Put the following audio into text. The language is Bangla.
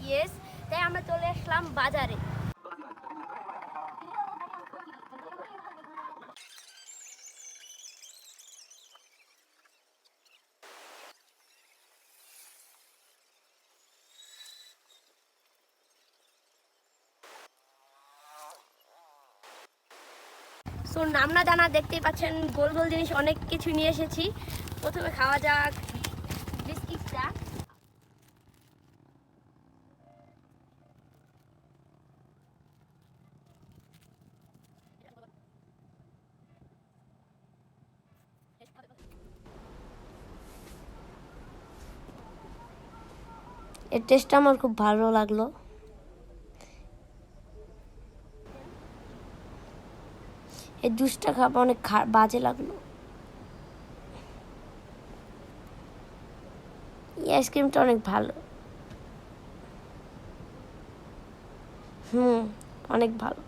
ইয়েস, তাই আমরা চলে আসলাম বাজারে। সো নামনা দানা দেখতেই পাচ্ছেন, গোল গোল জিনিস অনেক কিছু নিয়ে এসেছি। প্রথমে খাওয়া যাক বিস্কিটটা। এর টেস্টটা আমার খুব ভালো লাগলো। এই জুসটা খাবো অনেক বাজে লাগলো। এই আইসক্রিমটা অনেক ভালো। অনেক ভালো।